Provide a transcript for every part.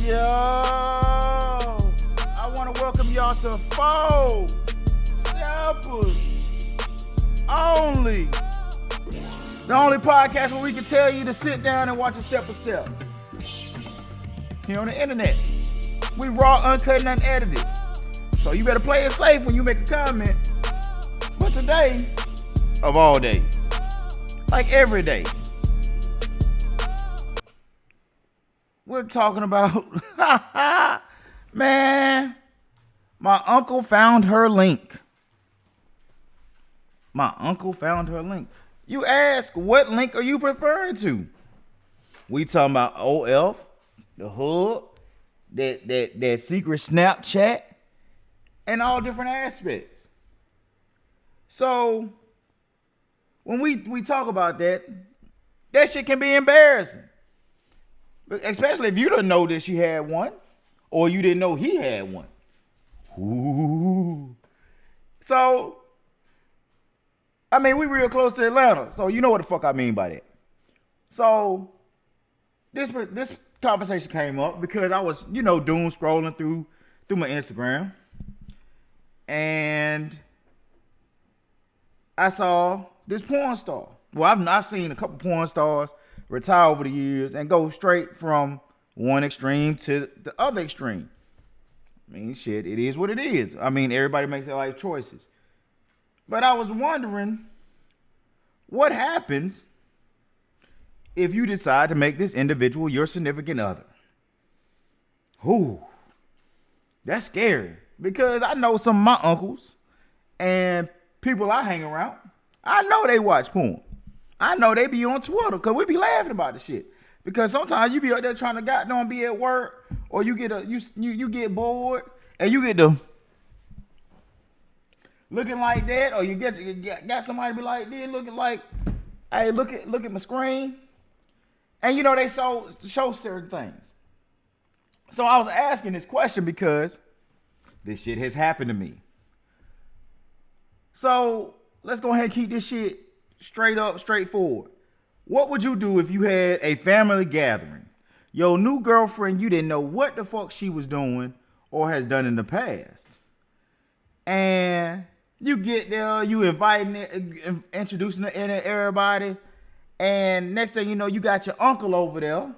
Yo, I want to welcome y'all to Four Steppers Only. The only podcast where we can tell you to sit down and watch a step for step. Here on the internet. We raw, uncut, and unedited. So you better play it safe when you make a comment. But today, of all days, like every day, we're talking about, man, my uncle found her link. My uncle found her link. You ask, what link are you referring to? We talking about OF, the hub, that secret Snapchat, and all different aspects. So, when we talk about that shit can be embarrassing. Especially if you didn't know that she had one, or you didn't know he had one. Ooh. So, I mean, we real close to Atlanta, so you know what the fuck I mean by that. So, this conversation came up because I was, doom scrolling through my Instagram, and I saw this porn star. Well, I've seen a couple porn stars retire over the years and go straight from one extreme to the other extreme. I mean, shit, it is what it is. I mean, everybody makes their life choices. But I was wondering, what happens if you decide to make this individual your significant other? Ooh, that's scary. Because I know some of my uncles and people I hang around, I know they watch porn. I know they be on Twitter because we be laughing about the shit. Because sometimes you be out there trying to goddamn be at work, or you get you get bored and you get to looking like that, or you got somebody be like this, looking like, hey, look at my screen, and they show certain things. So I was asking this question because this shit has happened to me. So let's go ahead and keep this shit straight up, straightforward. What would you do if you had a family gathering? Your new girlfriend, you didn't know what the fuck she was doing or has done in the past. And you get there, you introducing her to everybody. And next thing you know, you got your uncle over there.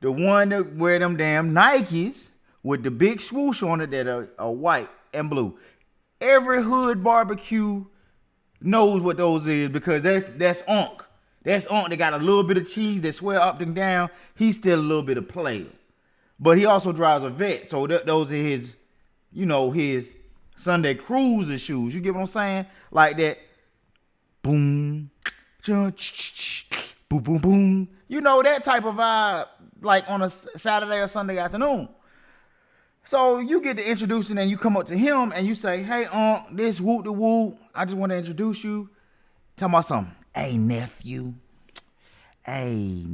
The one that wear them damn Nikes with the big swoosh on it that are white and blue. Every hood barbecue knows what those is because that's Unc. That's Unc. They got a little bit of cheese that swear up and down. He's still a little bit of player. But he also drives a vet. So those are his, his Sunday cruiser shoes. You get what I'm saying? Like that. Boom. Boom, boom, boom. That type of vibe like on a Saturday or Sunday afternoon. So you get to introducing and you come up to him and you say, hey, this whoop the whoop. I just want to introduce you. Tell me something. Hey, nephew. I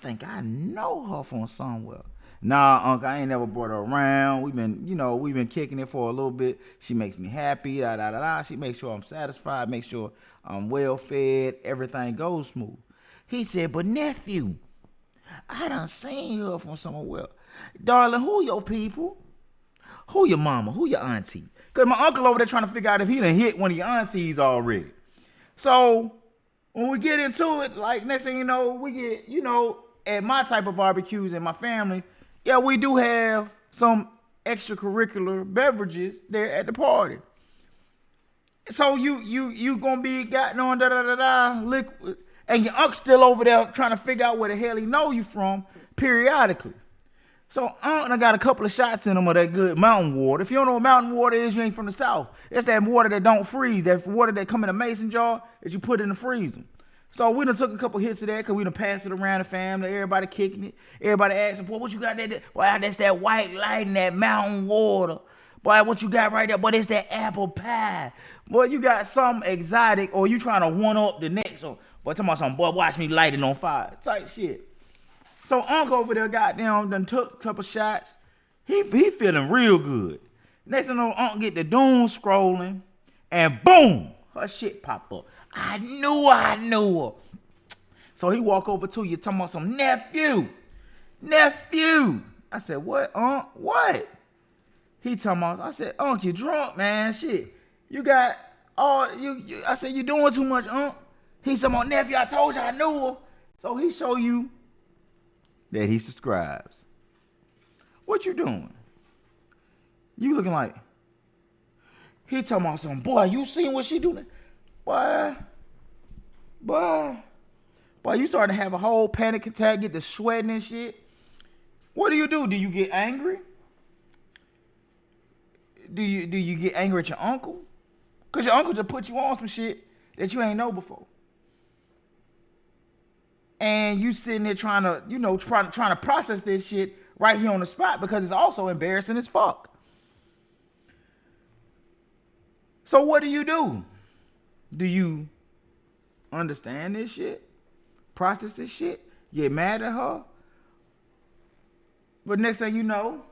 think I know her from somewhere. Nah, Uncle, I ain't never brought her around. We've been kicking it for a little bit. She makes me happy. She makes sure I'm satisfied. Make sure I'm well fed. Everything goes smooth. He said, but nephew, I done seen her from somewhere. Darling, who your people? Who your mama? Who your auntie? Because my uncle over there trying to figure out if he done hit one of your aunties already. So, when we get into it, like next thing you know, we get, at my type of barbecues in my family, yeah, we do have some extracurricular beverages there at the party. So you gonna be gotten on liquid, and your uncle's still over there trying to figure out where the hell he know you from periodically. So I got a couple of shots in them of that good mountain water. If you don't know what mountain water is, you ain't from the South. It's that water that don't freeze. That water that come in a mason jar that you put in the freezer. So we done took a couple hits of that because we done passed it around the family. Everybody kicking it. Everybody asking, boy, what you got there? Boy, that's that white light and that mountain water. Boy, what you got right there? Boy, that's that apple pie. Boy, you got something exotic, or you trying to one up the next one. Boy, talking about something, boy, watch me light it on fire. Type shit. So Uncle over there goddamn done took a couple shots. He feeling real good. Next thing you know, Uncle get the doom scrolling, and boom, her shit pop up. I knew her. So he walk over to you talking about some nephew. nephew. I said, what, what? He talking about, I said, you drunk, man, shit. You got all, I said, you doing too much, He talking about, nephew, I told you I knew her. So he show you that he subscribes. What you doing? You looking like, he talking about something, boy, you seen what she doing? Boy, you starting to have a whole panic attack, get the sweating and shit. What do? Do you get angry? Do you get angry at your uncle? Because your uncle just put you on some shit that you ain't know before. And you sitting there trying to process this shit right here on the spot because it's also embarrassing as fuck. So what do? Do you understand this shit? Process this shit? Get mad at her? But next thing you know,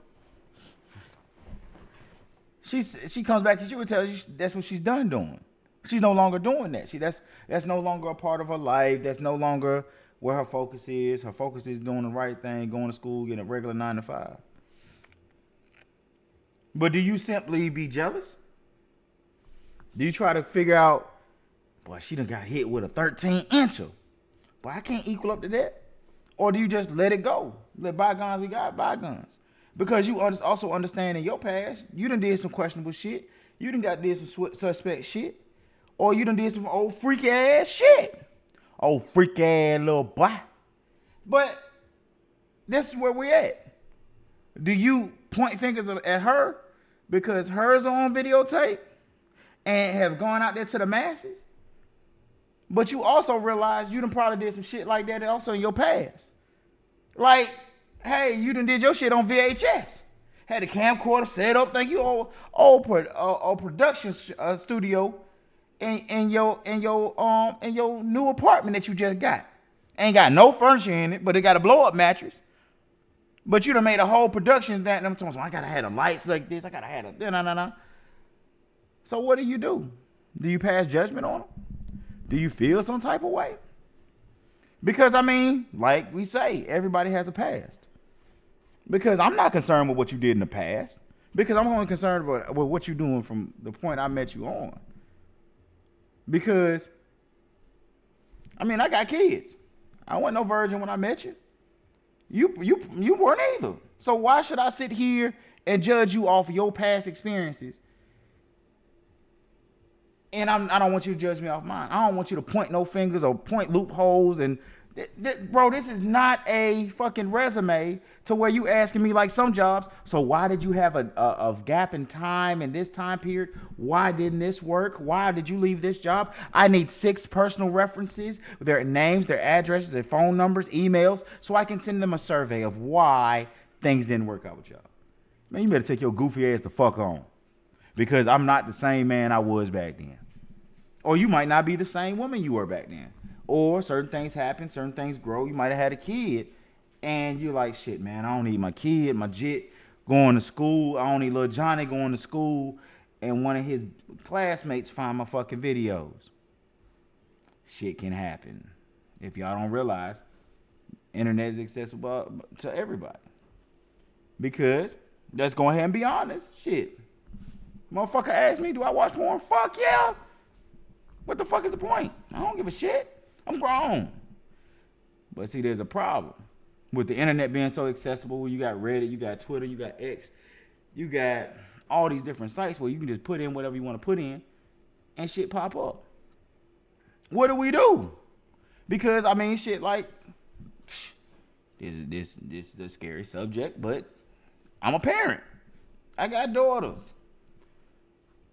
she comes back and she would tell you that's what she's done doing. She's no longer doing that. That's no longer a part of her life. That's no longer where her focus is. Her focus is doing the right thing, going to school, getting a regular 9 to 5. But do you simply be jealous? Do you try to figure out, boy, she done got hit with a 13-incher. Boy, I can't equal up to that. Or do you just let it go? Let bygones be bygones. Because you also understand in your past, you done did some questionable shit. You done did some suspect shit. Or you done did some old freaky ass shit. Old freaky ass little boy. But this is where we at. Do you point fingers at her because hers are on videotape and have gone out there to the masses? But you also realize you done probably did some shit like that also in your past. Like, hey, you done did your shit on VHS. Had a camcorder set up. Thank you, old production studio in your new apartment that you just got. Ain't got no furniture in it, but it got a blow up mattress. But you done made a whole production that I'm talking. I gotta have the lights like this. I gotta have the So what do? Do you pass judgment on them? Do you feel some type of way? Because, I mean, like we say, everybody has a past. Because I'm not concerned with what you did in the past. Because I'm only concerned with what you're doing from the point I met you on. Because, I mean, I got kids. I wasn't no virgin when I met you. You weren't either. So why should I sit here and judge you off of your past experiences? And I don't want you to judge me off mine. I don't want you to point no fingers or point loopholes. And bro, this is not a fucking resume to where you asking me like some jobs. So why did you have a gap in time in this time period? Why didn't this work? Why did you leave this job? I need 6 personal references, their names, their addresses, their phone numbers, emails, so I can send them a survey of why things didn't work out with y'all. Man, you better take your goofy ass the fuck on. Because I'm not the same man I was back then. Or you might not be the same woman you were back then. Or certain things happen, certain things grow. You might have had a kid. And you're like, shit, man, I don't need my kid, my jit going to school. I don't need little Johnny going to school. And one of his classmates find my fucking videos. Shit can happen. If y'all don't realize, internet is accessible to everybody. Because, let's go ahead and be honest. Shit. Motherfucker asked me, do I watch porn? Fuck yeah. What the fuck is the point? I don't give a shit. I'm grown. But see, there's a problem. With the internet being so accessible, you got Reddit, you got Twitter, you got X, you got all these different sites where you can just put in whatever you want to put in and shit pop up. What do? Because, I mean, shit like, this is a scary subject, but I'm a parent. I got daughters.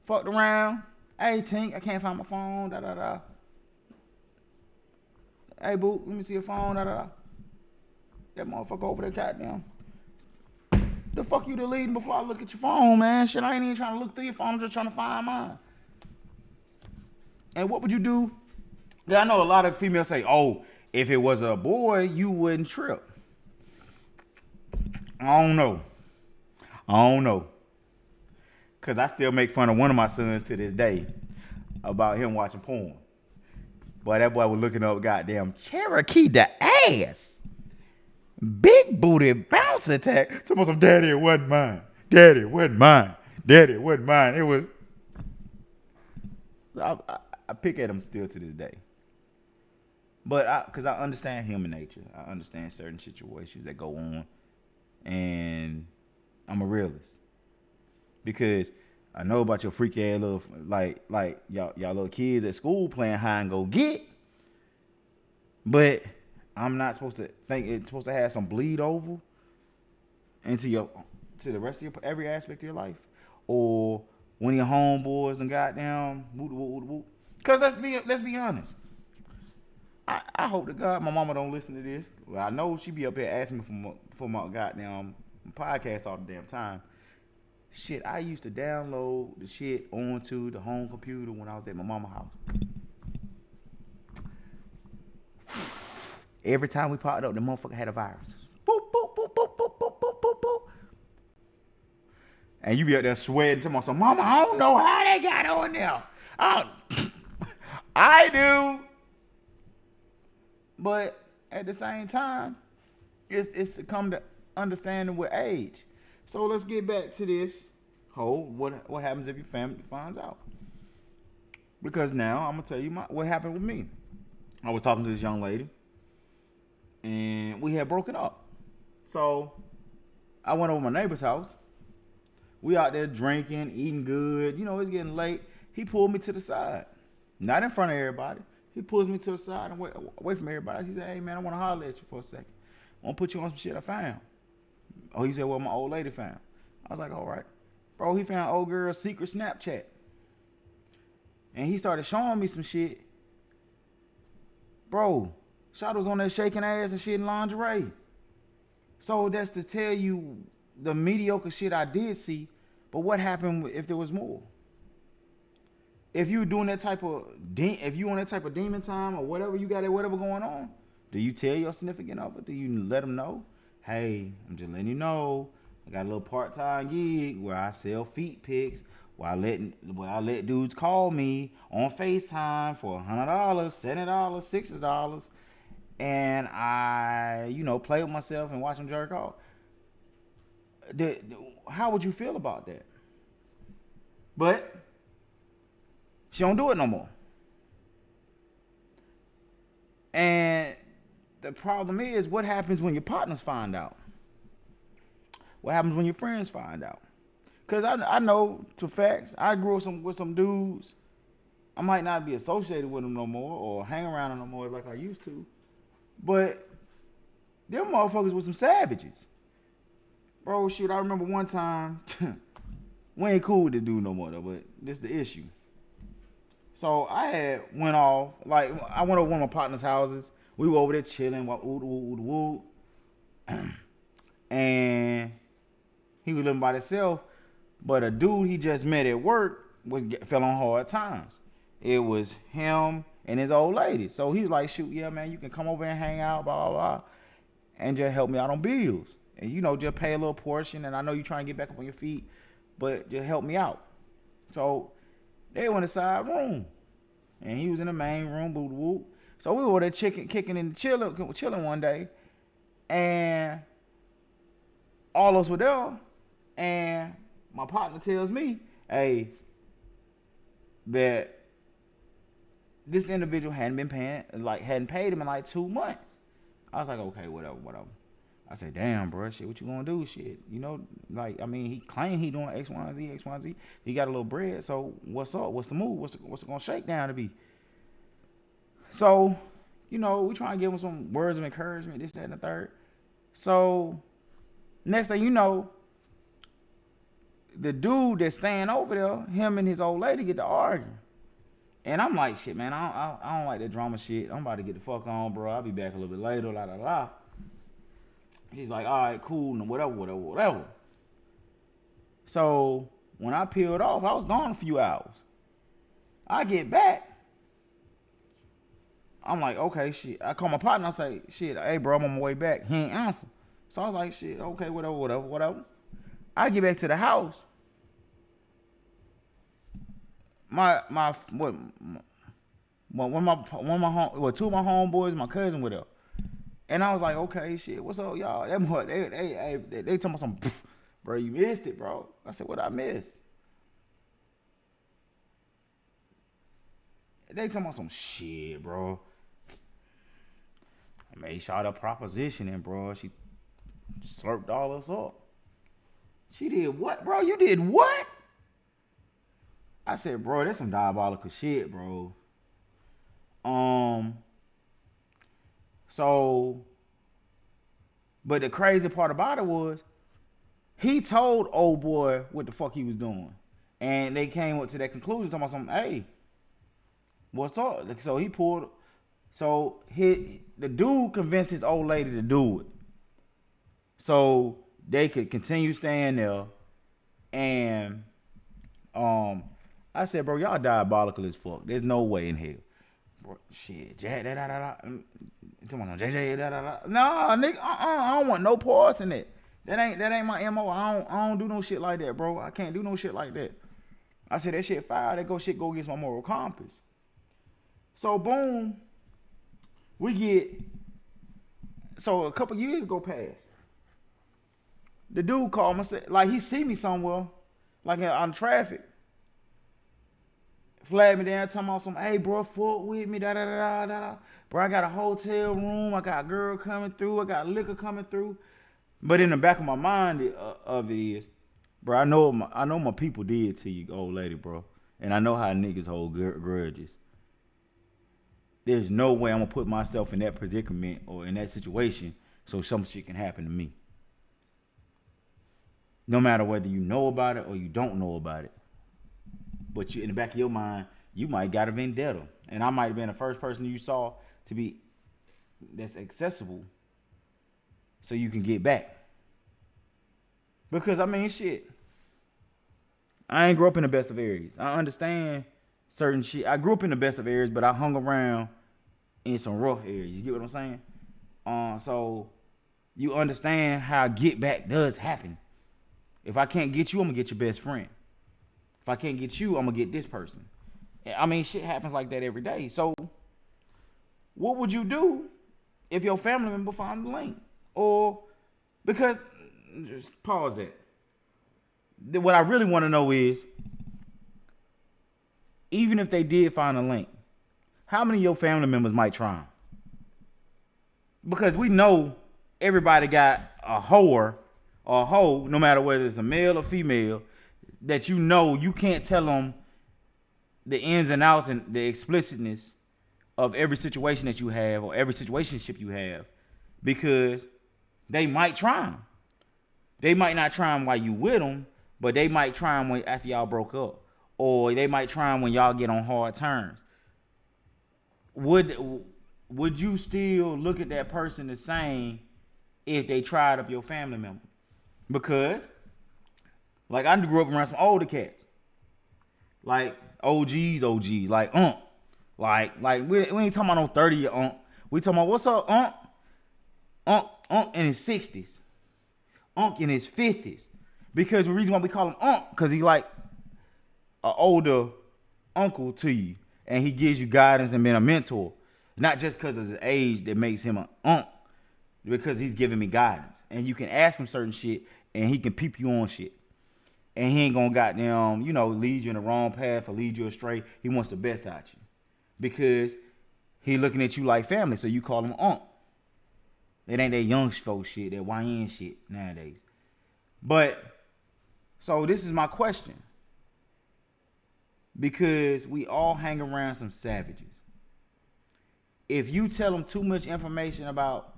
Fucked around. Hey, Tink, I can't find my phone. Da da da. Hey, boo, let me see your phone. Da da da. That motherfucker over there, goddamn. The fuck you deleting before I look at your phone, man? Shit, I ain't even trying to look through your phone. I'm just trying to find mine. And what would you do? Yeah, I know a lot of females say, oh, if it was a boy, you wouldn't trip. I don't know. Because I still make fun of one of my sons to this day about him watching porn. Boy, that boy was looking up goddamn Cherokee the ass. Big booty bounce attack. Talking about some daddy, it wasn't mine. Daddy, it wasn't mine. Daddy, it wasn't mine. It was. I pick at him still to this day. But because I understand human nature, I understand certain situations that go on, and I'm a realist because I know about your freaky ass little like y'all little kids at school playing hide and go get, but I'm not supposed to think it's supposed to have some bleed over into your to the rest of your every aspect of your life, or one of your homeboys and goddamn whoop whoop whoop whoop. Cause let's be honest. I hope to God my mama don't listen to this. Well, I know she be up here asking me for my goddamn podcast all the damn time. Shit, I used to download the shit onto the home computer when I was at my mama's house. Every time we popped up, the motherfucker had a virus. Boop, boop, boop, boop, boop, boop, boop, boop, boop. And you be out there sweating to myself, Mama, I don't know how they got on there. I do. But at the same time, it's to come to understanding with age. So let's get back to this whole what happens if your family finds out. Because now I'm gonna tell you what happened with me. I was talking to this young lady, and we had broken up. So I went over to my neighbor's house. We out there drinking, eating good. You know, it's getting late. He pulled me to the side, not in front of everybody. He pulls me to the side and away from everybody. He said, "Hey man, I want to holler at you for a second. I want to put you on some shit I found." Oh, he said, "Well, my old lady found." I was like, "All right." Bro, he found old girl's secret Snapchat. And he started showing me some shit. Bro, Shot was on there shaking ass and shit in lingerie. So that's to tell you the mediocre shit I did see, but what happened if there was more? If you doing that type of if you on that type of demon time or whatever you got whatever going on, do you tell your significant other? Do you let them know? Hey, I'm just letting you know, I got a little part-time gig where I sell feet pics, where I let dudes call me on FaceTime for $100, $70, $60, and I, play with myself and watch them jerk off. How would you feel about that? But she don't do it no more. And the problem is, what happens when your partners find out? What happens when your friends find out? Because I know to facts, I grew up with some dudes. I might not be associated with them no more or hang around them no more like I used to. But them motherfuckers were some savages. Bro, shit, I remember one time, we ain't cool with this dude no more though, but this is the issue. So I went over one of my partner's houses. We were over there chilling, and he was living by himself. But a dude he just met at work fell on hard times. It was him and his old lady. So he was like, shoot, yeah, man, you can come over and hang out, blah, blah, blah, and just help me out on bills. And, just pay a little portion. And I know you're trying to get back up on your feet, but just help me out. So they went inside room. And he was in the main room, boo woo. So we were there kicking and chilling one day. And all of us were there. And my partner tells me, hey, that this individual hadn't paid him in like 2 months. I was like, okay, whatever. I said, damn, bro, shit, what you gonna do? Shit, he claimed he doing X, Y, and Z. He got a little bread, so what's up? What's the move? What's it gonna shake down to be? So, we trying to give him some words of encouragement, this, that, and the third. So, next thing you know, the dude that's staying over there, him and his old lady get to arguing. And I'm like, shit, man, I don't like that drama shit. I'm about to get the fuck on, bro. I'll be back a little bit later, la, la, la. He's like, all right, cool, and whatever. So when I peeled off, I was gone a few hours. I get back. I'm like, okay, shit. I call my partner. I say, shit, hey, bro, I'm on my way back. He ain't answer. So I was like, shit, okay, whatever. I get back to the house. Two of my homeboys, my cousin with her. And I was like, okay, shit, what's up, y'all? That boy, they talking about some, bro, you missed it, bro. I said, what I missed? They talking about some shit, bro. I made shot a proposition and bro, she slurped all us up. She did what, bro? You did what? I said, bro, that's some diabolical shit, bro. Um, so, but the crazy part about it was, he told old boy what the fuck he was doing, and they came up to that conclusion talking about something. Hey, what's up? So he pulled. So the dude convinced his old lady to do it, so they could continue staying there. And I said, bro, y'all diabolical as fuck. There's no way in hell. Bro, shit, Jack, da da da da. Come on, JJ, da da da. Nah, nigga, I don't want no parts in it. That ain't my MO. I don't do no shit like that, bro. I can't do no shit like that. I said that shit fire. That go against my moral compass. So boom, we get. So a couple years go past. The dude called me, said, like he see me somewhere, like on traffic. Flag me down, talking about some, hey bro, fuck with me, da da da da da. Bro, I got a hotel room, I got a girl coming through, I got liquor coming through. But in the back of my mind of it is, bro, I know my people did to you, old lady, bro. And I know how niggas hold grudges. There's no way I'm gonna put myself in that predicament or in that situation so some shit can happen to me. No matter whether you know about it or you don't know about it. But you, in the back of your mind, you might got a vendetta. And I might have been the first person you saw to be that's accessible so you can get back. Because, I mean, shit. I ain't grew up in the best of areas. I understand certain shit. I grew up in the best of areas, but I hung around in some rough areas. You get what I'm saying? So you understand how get back does happen. If I can't get you, I'm going to get your best friend. If I can't get you, I'm going to get this person. I mean, shit happens like that every day. So what would you do if your family member found the link? Or, because, just pause that. What I really want to know is, even if they did find a link, how many of your family members might try them? Because we know everybody got a whore or a hoe, no matter whether it's a male or female, that you know you can't tell them the ins and outs and the explicitness of every situation that you have or every situationship you have, because they might try them. They might not try them while you with them, but they might try them after y'all broke up, or they might try them when y'all get on hard terms. Would you still look at that person the same if they tried up your family member? Because, like, I grew up around some older cats, like OGs, like like we ain't talking about no 30-year We talking about, what's up, Unc in his 60s, Unc in his 50s. Because the reason why we call him Unc, because he like an older uncle to you, and he gives you guidance and being a mentor, not just because of his age that makes him an Unc, because he's giving me guidance, and you can ask him certain shit, and he can peep you on shit. And he ain't gonna goddamn, lead you in the wrong path or lead you astray. He wants the best out you. Because he looking at you like family, so you call him Unc. It ain't that young folks shit, that YN shit nowadays. But, so this is my question. Because we all hang around some savages. If you tell them too much information about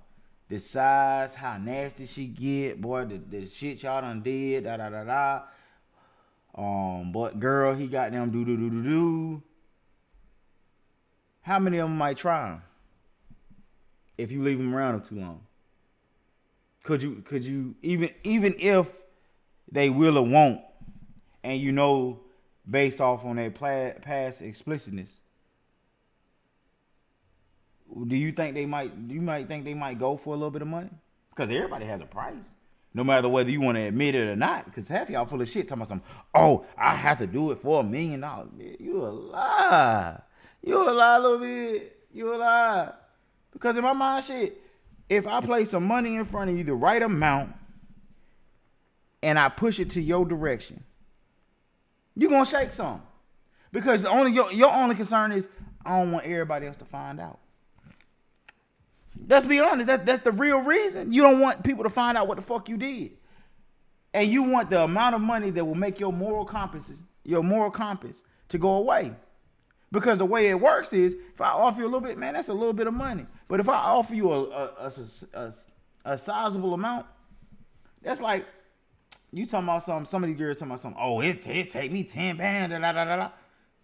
the size, how nasty she get, boy, the shit y'all done did, da da da da. But girl, he got them do. How many of them might try him if you leave them around too long? Could you even if they will or won't, and based off on their past explicitness, do you think they might? You might think they might go for a little bit of money? Because everybody has a price. No matter whether you want to admit it or not, because half y'all full of shit talking about something. Oh, I have to do it for $1 million. You a lie. You a lie, little bit. You a lie. Because in my mind, shit, If I place some money in front of you, the right amount, and I push it to your direction, you're gonna shake some. Because your only concern is I don't want everybody else to find out. Let's be honest, that's the real reason. You don't want people to find out what the fuck you did. And you want the amount of money that will make your moral compass to go away. Because the way it works is, if I offer you a little bit, man, that's a little bit of money. But if I offer you a sizable amount, that's like, you talking about something, some of these girls talking about something, oh, it take me 10 bands, da da da da.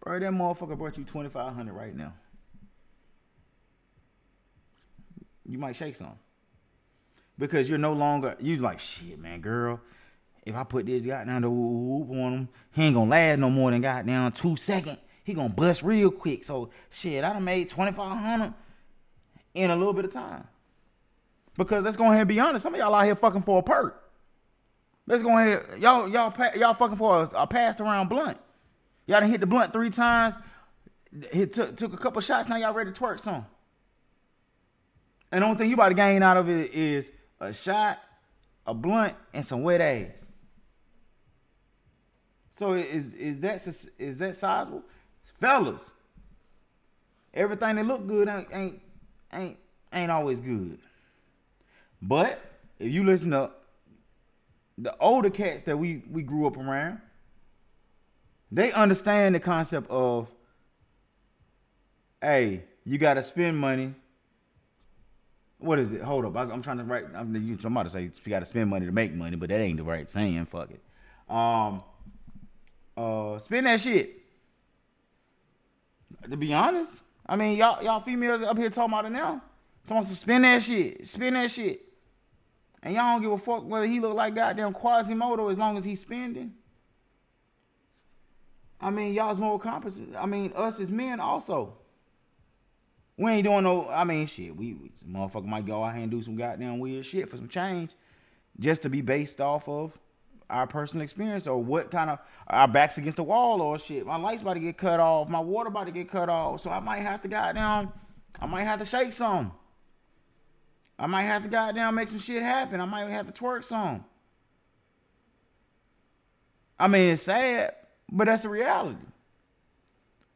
Bro, that motherfucker brought you 2,500 right now. You might shake some. Because you're no longer, you like, shit, man, girl, if I put this goddamn the whoop on him, he ain't gonna last no more than goddamn 2 seconds. He gonna bust real quick. So, shit, I done made 2,500 in a little bit of time. Because let's go ahead and be honest, some of y'all out here fucking for a perk. Let's go ahead, y'all fucking for a passed around blunt. Y'all done hit the blunt 3 times, took a couple shots, now y'all ready to twerk some. And the only thing you about to gain out of it is a shot, a blunt, and some wet ass. So is that sizable? Fellas, everything that look good ain't always good. But if you listen to the older cats that we grew up around, they understand the concept of, hey, you gotta spend money. What is it? Hold up, I'm trying to write. I'm about to say you gotta spend money to make money, but that ain't the right saying. Fuck it. Spend that shit. To be honest, I mean, y'all females up here talking about it now. Talking about spend that shit. And y'all don't give a fuck whether he look like goddamn Quasimodo as long as he's spending. I mean, y'all's more competent. I mean, us as men also. We ain't doing no, I mean, shit. We motherfucker might go out here and do some goddamn weird shit for some change just to be based off of our personal experience or what kind of, our backs against the wall or shit. My light's about to get cut off. My water about to get cut off. So I might have to shake some. I might have to goddamn make some shit happen. I might have to twerk some. I mean, it's sad, but that's a reality.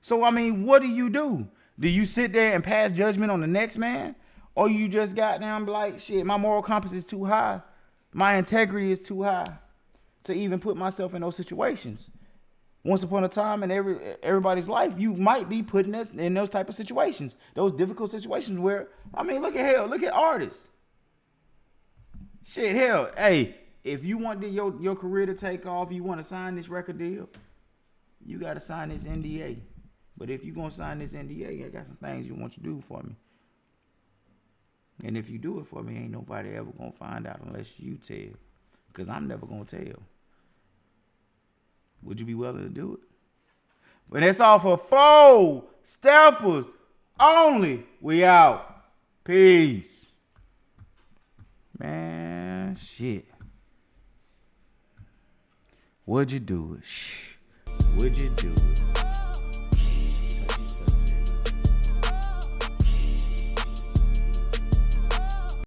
So, I mean, what do? Do you sit there and pass judgment on the next man? Or you just goddamn be like, shit, my moral compass is too high. My integrity is too high to even put myself in those situations. Once upon a time in everybody's life, you might be putting us in those type of situations. Those difficult situations where, I mean, look at artists. Shit, hell, hey, if you want your career to take off, you want to sign this record deal, you got to sign this NDA. But if you going to sign this NDA, I got some things you want to do for me. And if you do it for me, ain't nobody ever going to find out unless you tell. Because I'm never going to tell. Would you be willing to do it? But that's all for 4 steppers only. We out. Peace. Man, shit. Would you do it? Would you do it?